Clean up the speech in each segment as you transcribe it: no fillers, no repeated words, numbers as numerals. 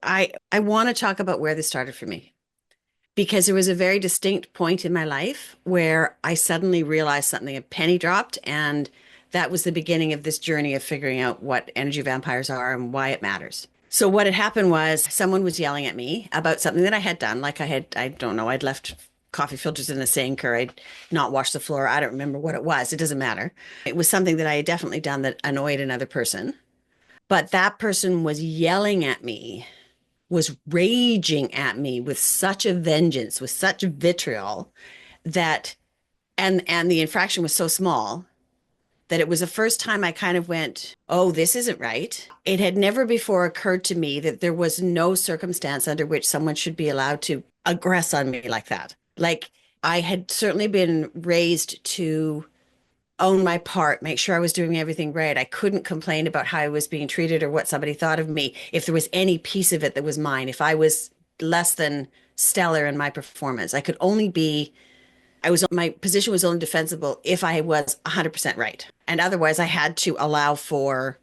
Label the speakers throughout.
Speaker 1: I want to talk about where this started for me because there was a very distinct point in my life where I suddenly realized something, a penny dropped, and that was the beginning of this journey of figuring out what energy vampires are and why it matters. So what had happened was someone was yelling at me about something that I had done. Like I don't know, I'd left coffee filters in the sink or I'd not washed the floor. I don't remember what it was. It doesn't matter. It was something that I had definitely done that annoyed another person. But that person was yelling at me, was raging at me with such a vengeance, with such vitriol that and the infraction was so small that it was the first time I kind of went, "Oh, this isn't right." It had never before occurred to me that there was no circumstance under which someone should be allowed to aggress on me like that. Like I had certainly been raised to own my part, make sure I was doing everything right. I couldn't complain about how I was being treated or what somebody thought of me if there was any piece of it that was mine. If I was less than stellar in my performance, my position was only defensible if I was 100% right. And otherwise, I had to allow for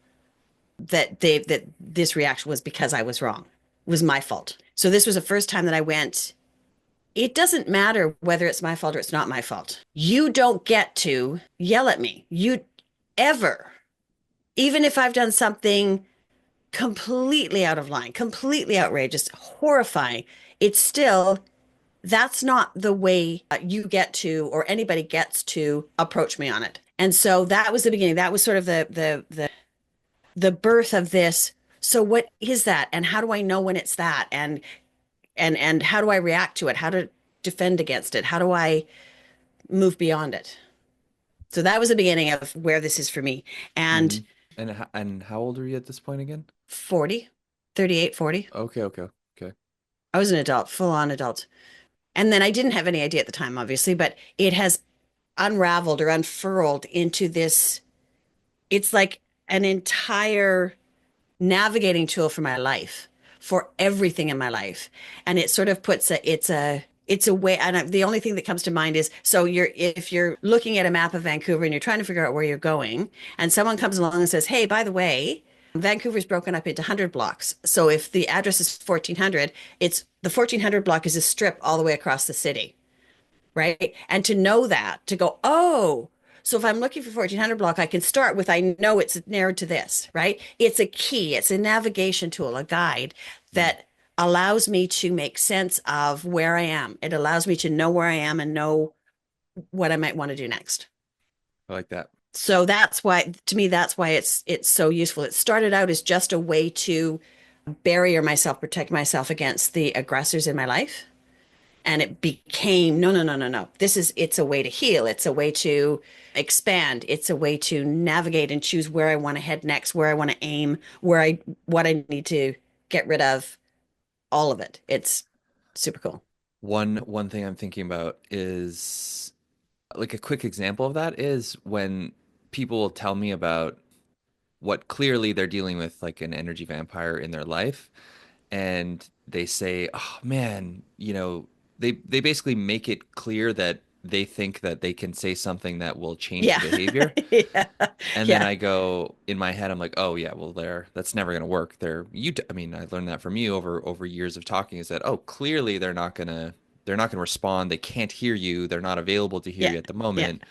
Speaker 1: that this reaction was because I was wrong. It was my fault. So this was the first time that I went, it doesn't matter whether it's my fault or it's not my fault. You don't get to yell at me. You ever, even if I've done something completely out of line, completely outrageous, horrifying, it's still, that's not the way you get to, or anybody gets to approach me on it. And so that was the beginning. That was sort of the birth of this. So what is that? And how do I know when it's that? And how do I react to it? How to defend against it? How do I move beyond it? So that was the beginning of where this is for me. And
Speaker 2: Hmm. And how old are you at this point again?
Speaker 1: 40, 38, 40.
Speaker 2: Okay, okay, okay.
Speaker 1: I was an adult, full on adult. And then I didn't have any idea at the time, obviously, but it has unraveled or unfurled into this. It's like an entire navigating tool for my life, for everything in my life. And it sort of puts it's a way. And the only thing that comes to mind is, so if you're looking at a map of Vancouver and you're trying to figure out where you're going, and someone comes along and says, "Hey, by the way, Vancouver's broken up into 100 blocks. So if the address is 1400, it's the 1400 block is a strip all the way across the city." Right. And to know that, to go, oh, so if I'm looking for 1400 block, I can start with, I know it's narrowed to this, right? It's a key, it's a navigation tool, a guide
Speaker 2: Mm,
Speaker 1: that allows me to make sense of where I am. It allows me to know where I am and know what I might want to do next.
Speaker 2: I like that.
Speaker 1: So that's why, to me, that's why it's so useful. It started out as just a way to barrier myself, protect myself against the aggressors in my life. And it became, no, no, no, no, no. It's a way to heal. It's a way to expand. It's a way to navigate and choose where I want to head next, where I want to aim, what I need to get rid of, all of it. It's super cool.
Speaker 2: One thing I'm thinking about is like a quick example of that is when people will tell me about what clearly they're dealing with like an energy vampire in their life, and they say, "Oh man, they basically make it clear that they think that they can say something that will change the
Speaker 1: Yeah.
Speaker 2: behavior."
Speaker 1: Yeah.
Speaker 2: And then
Speaker 1: Yeah.
Speaker 2: I go in my head, I'm like, "Oh yeah, well that's never gonna work." I mean, I learned that from you over years of talking is that, oh, clearly they're not gonna respond. They can't hear you. They're not available to hear
Speaker 1: Yeah.
Speaker 2: you at the
Speaker 1: Yeah.
Speaker 2: moment.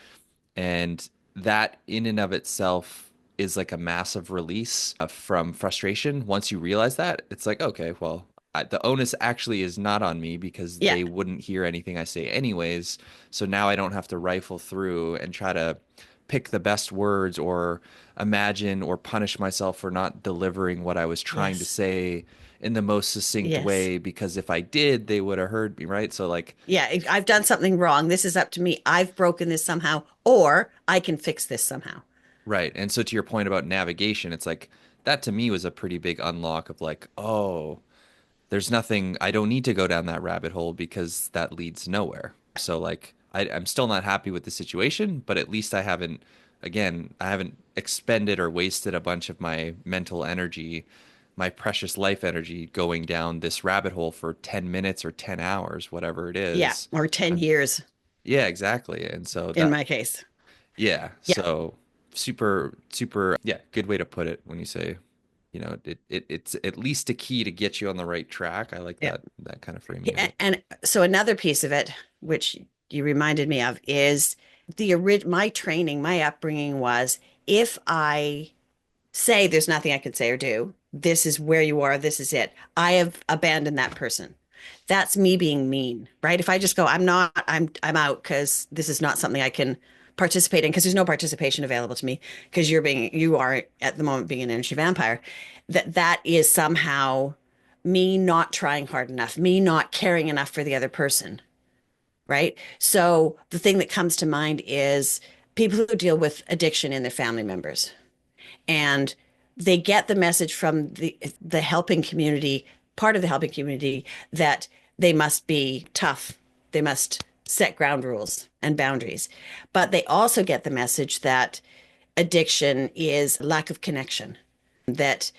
Speaker 2: And that in and of itself is like a massive release from frustration. Once you realize that, it's like, okay, well, the onus actually is not on me because
Speaker 1: Yeah.
Speaker 2: they wouldn't hear anything I say anyways. So now I don't have to rifle through and try to pick the best words or imagine or punish myself for not delivering what I was trying to
Speaker 1: Yes.
Speaker 2: say in the most succinct
Speaker 1: Yes.
Speaker 2: way because if I did, they would have heard me, right? So like
Speaker 1: Yeah. I've done something wrong. This is up to me. I've broken this somehow, or I can fix this somehow.
Speaker 2: right. And so to your point about navigation, it's like that to me was a pretty big unlock of like, oh, there's nothing, I don't need to go down that rabbit hole because that leads nowhere. So like I'm still not happy with the situation, but at least I haven't expended or wasted a bunch of my mental energy, my precious life energy going down this rabbit hole for 10 minutes or 10 hours, whatever it
Speaker 1: Yeah.
Speaker 2: is.
Speaker 1: Or 10
Speaker 2: I'm,
Speaker 1: years
Speaker 2: yeah, exactly. And so
Speaker 1: in
Speaker 2: that,
Speaker 1: my case.
Speaker 2: yeah.
Speaker 1: Yeah.
Speaker 2: So super, super, yeah, good way to put it when you say. it's at least a key to get you on the right track. I like
Speaker 1: Yeah.
Speaker 2: that kind of framing of
Speaker 1: Yeah,
Speaker 2: it.
Speaker 1: and so another piece of it, which you reminded me of, is my training, my upbringing was if I say there's nothing I can say or do, this is where you are, this is it. I have abandoned that person. That's me being mean, right? If I just go, I'm out because this is not something I can participate in because there's no participation available to me because you are at the moment being an energy vampire, that is somehow me not trying hard enough, me not caring enough for the other person, right? So the thing that comes to mind is people who deal with addiction in their family members, and they get the message from the helping community, part of the helping community, that they must be tough, they must set ground rules and boundaries, but they also get the message that addiction is lack of connection, that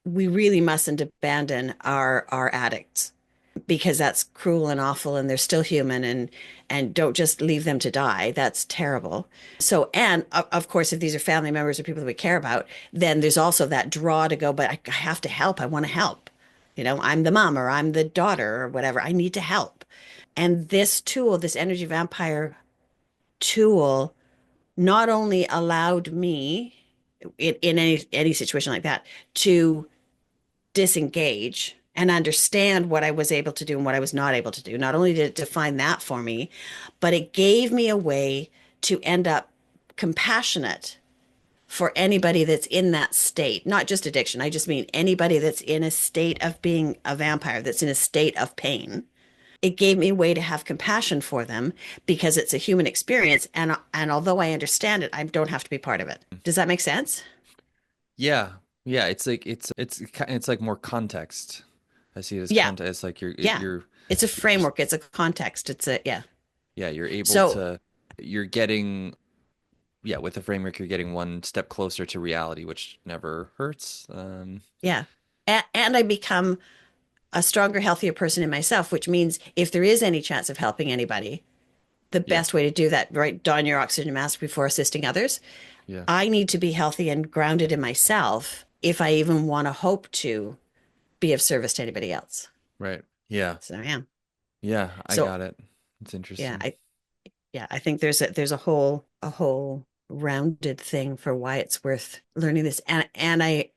Speaker 1: we really mustn't abandon our addicts because that's cruel and awful and they're still human, and don't just leave them to die. That's terrible. So, and of course, if these are family members or people that we care about, then there's also that draw to go, but I have to help. I want to help. I'm the mom or I'm the daughter or whatever. I need to help. And this tool, this energy vampire tool, not only allowed me in any situation like that to disengage and understand what I was able to do and what I was not able to do. Not only did it define that for me, but it gave me a way to end up compassionate for anybody that's in that state, not just addiction. I just mean anybody that's in a state of being a vampire, that's in a state of pain. It gave me a way to have compassion for them because it's a human experience. And although I understand it, I don't have to be part of it. Does that make sense?
Speaker 2: Yeah. Yeah, it's like it's like more context. I see it as
Speaker 1: Yeah.
Speaker 2: context. It's like
Speaker 1: Yeah. It's a
Speaker 2: you're just
Speaker 1: framework. It's a context. Yeah.
Speaker 2: yeah, you're able
Speaker 1: So
Speaker 2: to you're getting yeah, with the framework you're getting one step closer to reality, which never hurts.
Speaker 1: yeah. And I become a stronger, healthier person in myself, which means if there is any chance of helping anybody, the
Speaker 2: Yeah.
Speaker 1: best way to do that, right? Don your oxygen mask before assisting others.
Speaker 2: Yeah.
Speaker 1: I need to be healthy and grounded in myself if I even want to hope to be of service to anybody else.
Speaker 2: Right. Yeah.
Speaker 1: So I am.
Speaker 2: Yeah, I
Speaker 1: So
Speaker 2: got it. It's
Speaker 1: yeah,
Speaker 2: interesting.
Speaker 1: I think there's a whole rounded thing for why it's worth learning this. And I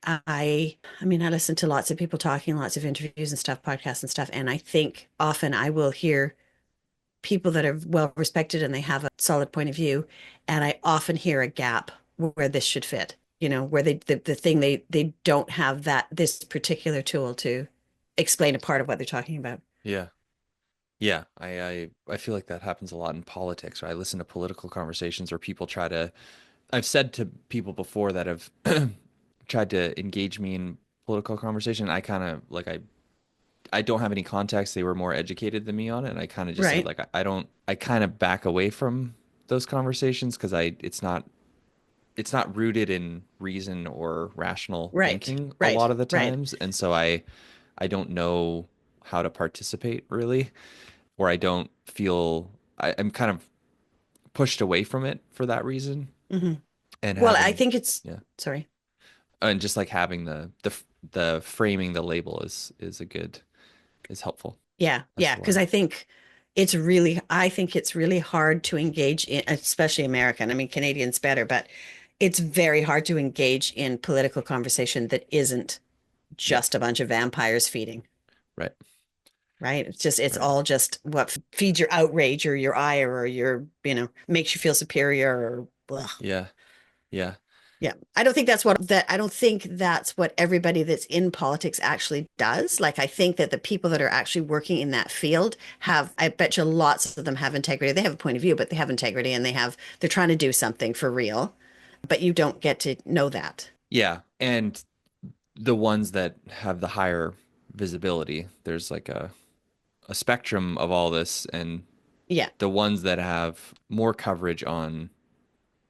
Speaker 1: mean, I listen to lots of people talking, lots of interviews and stuff, podcasts and stuff, and I think often I will hear people that are well respected and they have a solid point of view, and I often hear a gap where this should fit, where the thing they don't have that this particular tool to explain a part of what they're talking about.
Speaker 2: Yeah. Yeah, I feel like that happens a lot in politics, right? I listen to political conversations where people try to I've said to people before that have tried to engage me in political conversation. I kind of like I don't have any context. They were more educated than me on it, and I kind of just said
Speaker 1: Right,
Speaker 2: like I don't I kind of back away from those conversations because I it's not rooted in reason or rational
Speaker 1: right,
Speaker 2: thinking a
Speaker 1: right,
Speaker 2: lot of the
Speaker 1: right.
Speaker 2: times, and so I don't know how to participate really, or I don't feel I'm kind of pushed away from it for that reason,
Speaker 1: Hmm.
Speaker 2: and
Speaker 1: Well, I
Speaker 2: having
Speaker 1: think it's,
Speaker 2: yeah.
Speaker 1: sorry.
Speaker 2: And just like having the framing the label is a good is helpful.
Speaker 1: Yeah,
Speaker 2: That's
Speaker 1: yeah,
Speaker 2: the
Speaker 1: because
Speaker 2: word.
Speaker 1: I think it's really hard to engage in, especially American. I mean, Canadians better, but it's very hard to engage in political conversation that isn't
Speaker 2: Yeah.
Speaker 1: just a bunch of vampires feeding,
Speaker 2: Right.
Speaker 1: right? It's
Speaker 2: Right.
Speaker 1: all just what feeds your outrage or your ire or makes you feel superior or blah.
Speaker 2: Yeah. Yeah.
Speaker 1: Yeah. I don't think that's what everybody that's in politics actually does. Like I think that the people that are actually working in that field I bet you lots of them have integrity. They have a point of view, but they have integrity and they're trying to do something for real, but you don't get to know that.
Speaker 2: Yeah. And the ones that have the higher visibility, there's like a spectrum of all this, and
Speaker 1: Yeah.
Speaker 2: the ones that have more coverage on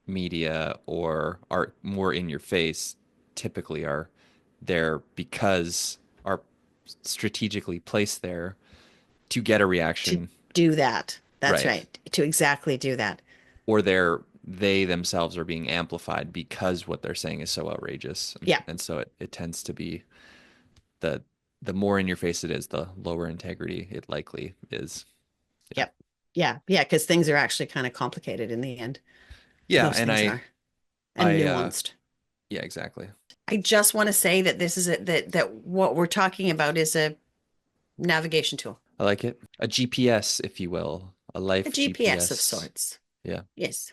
Speaker 2: media or are more in your face typically are there because are strategically placed there to get a
Speaker 1: To
Speaker 2: reaction.
Speaker 1: do that. That's
Speaker 2: Right.
Speaker 1: right. To exactly do that.
Speaker 2: Or they're they themselves are being amplified because what they're saying is so outrageous.
Speaker 1: Yeah.
Speaker 2: And so it tends to be the the more in your face it is, the lower integrity it likely is. Yeah.
Speaker 1: Yep. Yeah. Yeah. Because things are actually kind of complicated in the end.
Speaker 2: Yeah,
Speaker 1: Most
Speaker 2: and
Speaker 1: things are, and
Speaker 2: I
Speaker 1: nuanced.
Speaker 2: yeah, exactly.
Speaker 1: I just want to say that this is that what we're talking about is a navigation tool,
Speaker 2: I like it. A GPS, if you will, a
Speaker 1: a
Speaker 2: life
Speaker 1: GPS of
Speaker 2: GPS.
Speaker 1: sorts.
Speaker 2: Yeah.
Speaker 1: Yes.